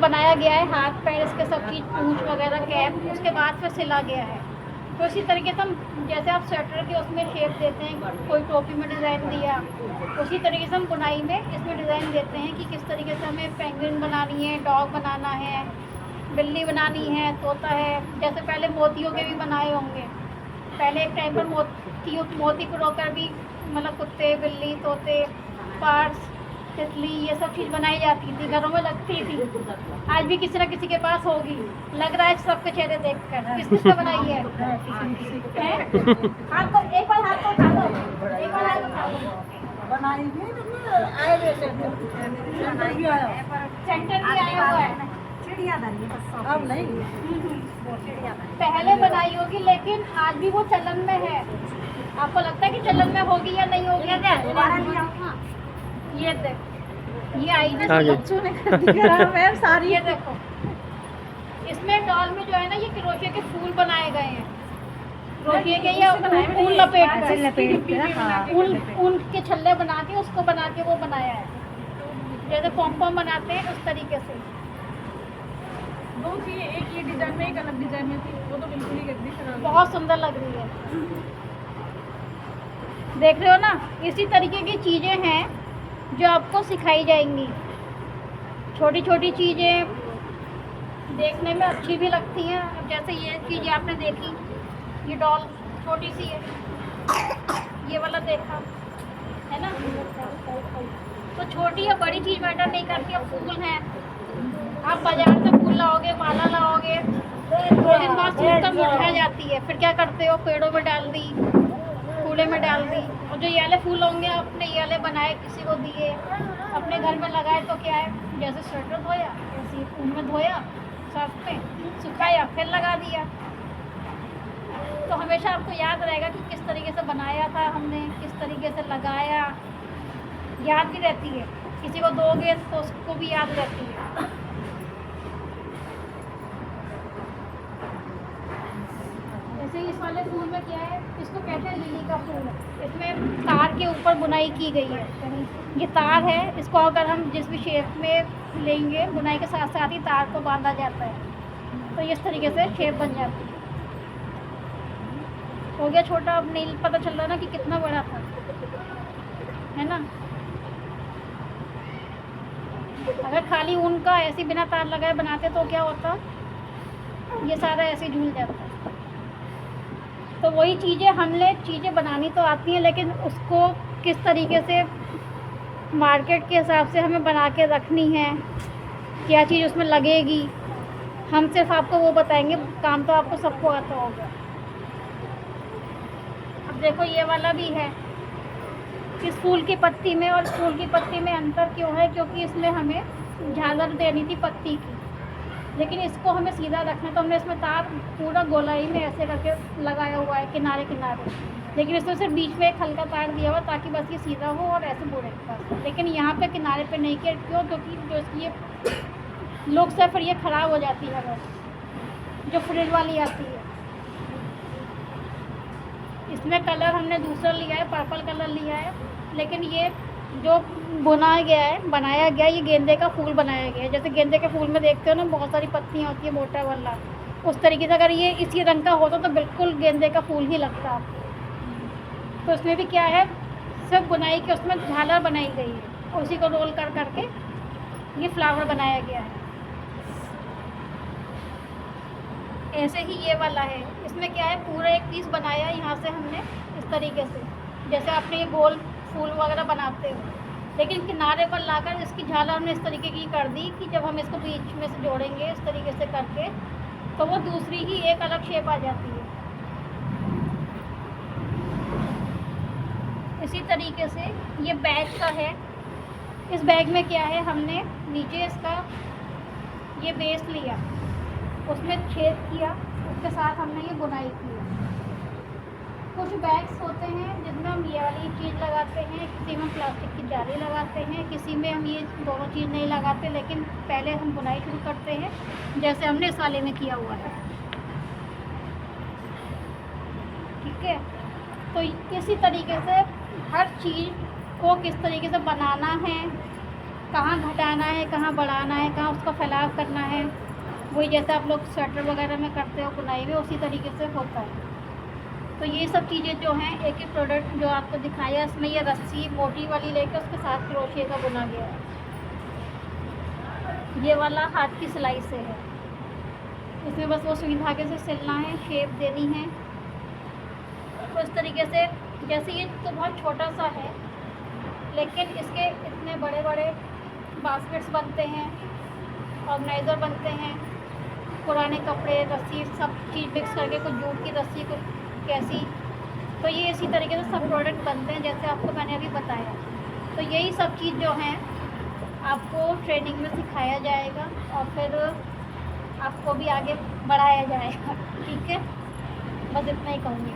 बनाया गया है, हाथ पैर इसके सब चीज़, पूंछ वगैरह, कैप, उसके बाद फिर सिला गया है। तो इसी तरीके से हम, जैसे आप स्वेटर के उसमें शेप देते हैं, कोई टोपी में डिज़ाइन दिया, उसी तरीके से हम बुनाई में इसमें डिज़ाइन देते हैं कि किस तरीके से हमें पेंगुइन बनानी है, डॉग बनाना है, बिल्ली बनानी है, तोता है। जैसे पहले मोतियों के भी बनाए होंगे, पहले एक टाइम पर मोती पिरोकर भी, मतलब कुत्ते, बिल्ली, तोते, पार्स, तितली, ये सब चीज़ बनाई जाती थी, घरों में लगती थी। आज भी किसी न किसी के पास होगी, लग रहा है सबके चेहरे देखकर। किस किसने बनाई है? हाथ को एक बार हाथ को उठा लो, एक बार हाथ उठा लो। बनाई भी आए हुए सेंटर भी आया, सेंटर भी आया हुआ है। चिड़ियादानी अब नहीं, पहले बनाई होगी, लेकिन आज भी वो चलन में है। आपको लगता है कि चलन में होगी या नहीं होगी? ये देखो, ये आई बच्चों ने कर दिया मैम सारी। ये देखो, इसमें डॉल में जो है ना, ये क्रोशिया के फूल बनाए गए हैं, क्रोशिया के, या ऊन लपेट कर, ऊन के छल्ले बना के, उसको बना के वो बनाया है, जैसे पॉम बनाते हैं उस तरीके से। दो थी, एक ये डिजाइन में, एक अलग डिजाइन में थी, वो तो बिल्कुल ही गंदी खराब। बहुत सुंदर लग रही है, देख रहे हो ना? इसी तरीके की चीज़ें हैं जो आपको सिखाई जाएंगी। छोटी छोटी चीज़ें देखने में अच्छी भी लगती हैं। अब जैसे ये चीज़ें आपने देखी, ये डॉल छोटी सी है, ये वाला देखा है ना? तो छोटी या बड़ी चीज़ मैटर नहीं करती। अब फूल हैं, आप बाजार से फूल लाओगे, माला लाओगे, 2 दिन बाद सूखकर मुरझा जाती है, फिर क्या करते हो? पेड़ों में डाल दी, कूड़े में डाल दी। और जो ये वाले फूल होंगे, आपने ये वाले बनाए, किसी को दिए, अपने घर में लगाए, तो क्या है, जैसे स्वेटर धोया ऐसे ऊन में धोया, सर्फ पे सुखाया, फिर लगा दिया। तो हमेशा आपको याद रहेगा कि किस तरीके से बनाया था हमने, किस तरीके से लगाया, याद भी रहती है। किसी को दोगे तो उसको भी याद रहती है। जैसे इस वाले फूल में क्या है, इसको कहते हैं लिली का फूल। इसमें तार के ऊपर बुनाई की गई है, ये तार है, इसको अगर हम जिस भी शेप में लेंगे, बुनाई के साथ साथ ही तार को बांधा जाता है, तो इस तरीके से शेप बन जाती है। हो गया छोटा, अब नहीं पता चल रहा ना कि कितना बड़ा था, है ना? अगर खाली ऊन का ऐसे बिना तार लगाए बनाते तो क्या होता, ये सारा ऐसे झूल जाता। तो वही चीज़ें, हमने चीज़ें बनानी तो आती हैं, लेकिन उसको किस तरीके से मार्केट के हिसाब से हमें बना के रखनी है, क्या चीज़ उसमें लगेगी, हम सिर्फ आपको वो बताएंगे, काम तो आपको सबको आता होगा। अब देखो, ये वाला भी है। इस फूल की पत्ती में और फूल की पत्ती में अंतर क्यों है? क्योंकि इसमें हमें झालर देनी थी पत्ती की, लेकिन इसको हमें सीधा रखना है, तो हमने इसमें तार पूरा गोलाई में ऐसे करके लगाया हुआ है, किनारे किनारे। लेकिन इसमें सिर्फ बीच में एक हल्का तार दिया हुआ, ताकि बस ये सीधा हो और ऐसे मुड़े बस। लेकिन यहाँ पे किनारे पे नहीं किया, क्यों? क्योंकि जो इसकी ये लुक्स है, फिर ये ख़राब हो जाती है बस, जो फ्रिल वाली आती है। इसमें कलर हमने दूसरा लिया है, पर्पल कलर लिया है, लेकिन ये जो बनाया गया है, ये गेंदे का फूल बनाया गया है। जैसे गेंदे के फूल में देखते हो ना, बहुत सारी पत्तियाँ होती है, मोटा वाला, उस तरीके से अगर ये इसी रंग का होता तो बिल्कुल गेंदे का फूल ही लगता आपको। तो इसमें भी क्या है, सिर्फ बुनाई के उसमें झालर बनाई गई है, उसी को रोल कर करके ये फ्लावर बनाया गया है। ऐसे ही ये वाला है, इसमें क्या है, पूरा एक पीस बनाया है यहाँ से हमने, इस तरीके से, जैसे आपने ये गोल फूल वगैरह बनाते हो, लेकिन किनारे पर लाकर इसकी झालर हमने इस तरीके की कर दी कि जब हम इसको बीच में से जोड़ेंगे इस तरीके से करके, तो वो दूसरी ही एक अलग शेप आ जाती है। इसी तरीके से ये बैग का है। इस बैग में क्या है, हमने नीचे इसका ये बेस लिया, उसमें छेद किया, उसके साथ हमने ये बुनाई की। कुछ बैग्स होते हैं जिसमें हम ये वाली चीज़ लगाते हैं, किसी में प्लास्टिक की जाली लगाते हैं, किसी में हम ये दोनों चीज़ नहीं लगाते, लेकिन पहले हम बुनाई शुरू करते हैं, जैसे हमने इस वाले में किया हुआ है। ठीक है, तो इसी तरीके से हर चीज़ को किस तरीके से बनाना है, कहाँ घटाना है, कहाँ बढ़ाना है, कहाँ उसका फैलाव करना है। वही जैसे आप लोग स्वेटर वगैरह में करते हो बुनाई में, उसी तरीके से होता है। तो ये सब चीज़ें जो हैं, एक एक प्रोडक्ट जो आपको दिखाया, इसमें ये रस्सी मोटी वाली लेके उसके साथ क्रोशिया का बुना गया है। ये वाला हाथ की सिलाई से है, इसमें बस वो सुई धागे से सिलना है, शेप देनी है। तो इस तरीके से, जैसे ये तो बहुत छोटा सा है, लेकिन इसके इतने बड़े बड़े बास्केट्स बनते हैं, ऑर्गेनाइज़र बनते हैं, पुराने कपड़े, रस्सी, सब चीज़ मिक्स करके, कुछ जूट की रस्सी, कुछ कैसी। तो ये इसी तरीके से सब प्रोडक्ट बनते हैं, जैसे आपको मैंने अभी बताया। तो यही सब चीज़ जो है आपको ट्रेनिंग में सिखाया जाएगा और फिर आपको भी आगे बढ़ाया जाएगा। ठीक है, बस इतना ही कहूँगी।